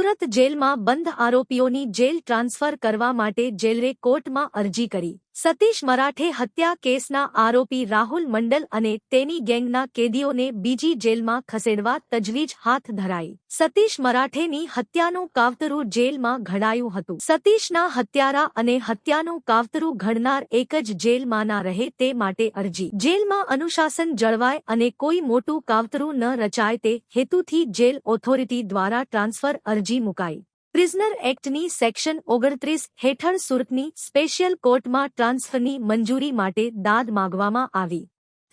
સુરત જેલમાં બંધ આરોપીઓની જેલ ટ્રાન્સફર કરવા માટે જેલરે કોર્ટમાં અરજી કરી। સતીશ મરાઠે હત્યા કેસના આરોપી રાહુલ મંડલ અને તેની ગેંગના કેદીઓને બીજી જેલમાં ખસેડવા તજવીજ હાથ ધરાઈ। સતીશ મરાઠેની હત્યાનું કાવતરું જેલમાં ઘડાયું હતું। સતીશના હત્યારા અને હત્યાનું કાવતરું ઘડનાર એક જ જેલમાં ના રહે તે માટે અરજી। જેલમાં અનુશાસન જળવાય અને કોઈ મોટું કાવતરું ન રચાય તે હેતુથી જેલ ઓથોરિટી દ્વારા ટ્રાન્સફર અરજી મુકાઈ। પ્રિઝનર એક્ટની સેક્શન 29 હેઠળ સુરતની સ્પેશિયલ કોર્ટમાં ટ્રાન્સફરની મંજૂરી માટે દાદ માંગવામાં આવી।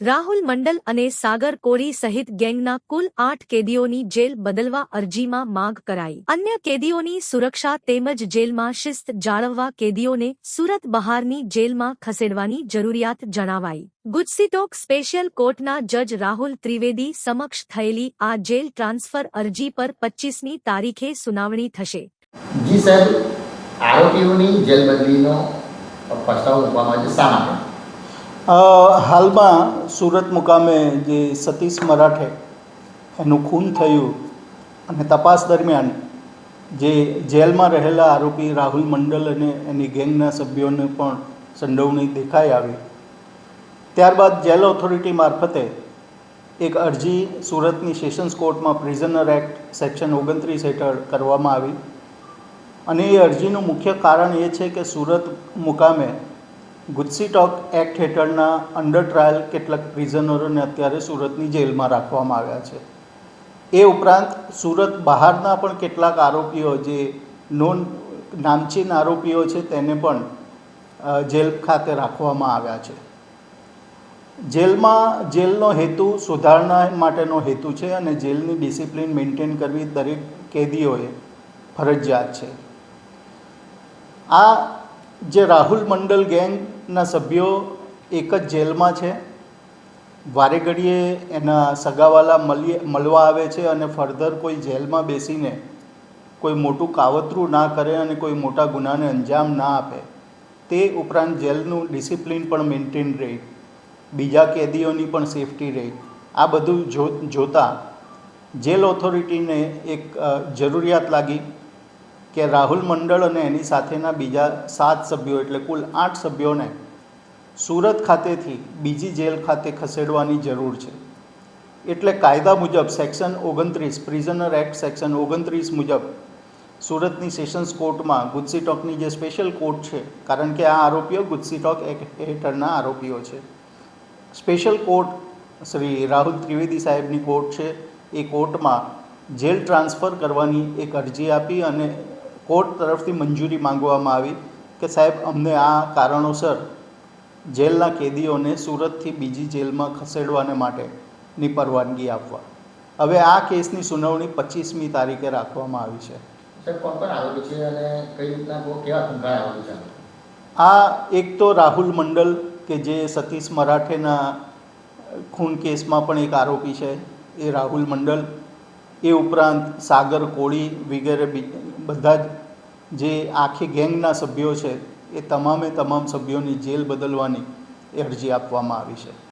રાહુલ મંડલ અને સાગર કોળી સહિત ગેંગના કુલ 8 કેદીઓની જેલ બદલવા અરજીમાં માંગ કરાઈ। અન્ય કેદીઓની સુરક્ષા તેમજ જેલમાં શિસ્ત જાળવવા કેદીઓને સુરત બહારની જેલમાં ખસેડવાની જરૂરિયાત જણાવાઈ। ગુજસીટોક સ્પેશિયલ કોર્ટના જજ રાહુલ ત્રિવેદી સમક્ષ થયેલી આ જેલ ટ્રાન્સફર અરજી પર 25મી તારીખે સુનાવણી થશે। જી સાહેબ, આરોપીઓની જેલ બદલીનો પ્રસ્તાવ મૂકવામાં આવે શા માટે? હાલમાં સુરત મુકામે જે સતીશ મરાઠે એનું ખૂન થયું અને તપાસ દરમિયાન જે જેલમાં રહેલા આરોપી રાહુલ મંડલ અને એની ગેંગના સભ્યોને પણ સંડોવણી દેખાઈ આવી। ત્યારબાદ જેલ ઓથોરિટી મારફતે એક અરજી સુરતની સેશન્સ કોર્ટમાં પ્રિઝનર એક્ટ સેક્શન 29 હેઠળ કરવામાં આવી અને એ અરજીનું મુખ્ય કારણ એ છે કે સુરત મુકામે ગુજસીટોક એક્ટ હેઠળના અંડર ટ્રાયલ કેટલાક પ્રિઝનરોને અત્યારે સુરતની જેલમાં રાખવામાં આવ્યા છે। એ ઉપરાંત સુરત બહારના પણ કેટલાક આરોપીઓ જે નામચીન આરોપીઓ છે તેને પણ જેલ ખાતે રાખવામાં આવ્યા છે। જેલનો હેતુ સુધારણા માટેનો હેતુ છે અને જેલની ડિસિપ્લિન મેન્ટેન કરવી દરેક કેદીઓએ ફરજિયાત છે। આ જે રાહુલ મંડલ ગેંગના સભ્યો એક જ જેલમાં છે, વારે ઘડીએ એના સગાવાલા મળવા આવે છે અને ફર્ધર કોઈ જેલમાં બેસીને કોઈ મોટું કાવતરું ના કરે અને કોઈ મોટા ગુનાને અંજામ ના આપે, તે ઉપરાંત જેલનું ડિસિપ્લિન પણ મેન્ટેન રહે, બીજા કેદીઓની પણ સેફટી રહે, આ બધું જોતાં જેલ ઓથોરિટીને એક જરૂરિયાત લાગી કે રાહુલ મંડળ અને એની સાથેના બીજા 7 સભ્યો એટલે કુલ 8 સભ્યોને સુરત ખાતેથી બીજી જેલ ખાતે ખસેડવાની જરૂર છે। એટલે કાયદા મુજબ સેક્શન 29 પ્રિઝનર એક્ટ સેક્શન 29 મુજબ સુરતની સેશન્સ કોર્ટમાં ગુજસીટોકની જે સ્પેશિયલ કોર્ટ છે, કારણ કે આ આરોપીઓ ગુજસીટોક એક્ટ હેઠળના આરોપીઓ છે, સ્પેશિયલ કોર્ટ શ્રી રાહુલ ત્રિવેદી સાહેબની કોર્ટ છે, એ કોર્ટમાં જેલ ટ્રાન્સફર કરવાની એક અરજી આપી અને કોર્ટ તરફથી મંજૂરી માંગવામાં આવી કે સાહેબ અમને આ કારણોસર જેલના કેદીઓને સુરતથી બીજી જેલમાં ખસેડવાને માટેની પરવાનગી આપવા। હવે આ કેસની સુનાવણી 25મી તારીખે રાખવામાં આવી છે। સાહેબ, કોણ કોણ આરોપી છે અને કઈ રીતના કેવા ખૂનખાર આરોપી છે? આ એક તો રાહુલ મંડલ કે જે સતીશ મરાઠેના ખૂન કેસમાં પણ એક આરોપી છે, એ રાહુલ મંડલ। એ ઉપરાંત સાગર કોળી વગેરે બધા જ જે આખી ગેંગના સભ્યો છે એ તમામ સભ્યોની જેલ બદલવાની એ અરજી આપવામાં આવી છે।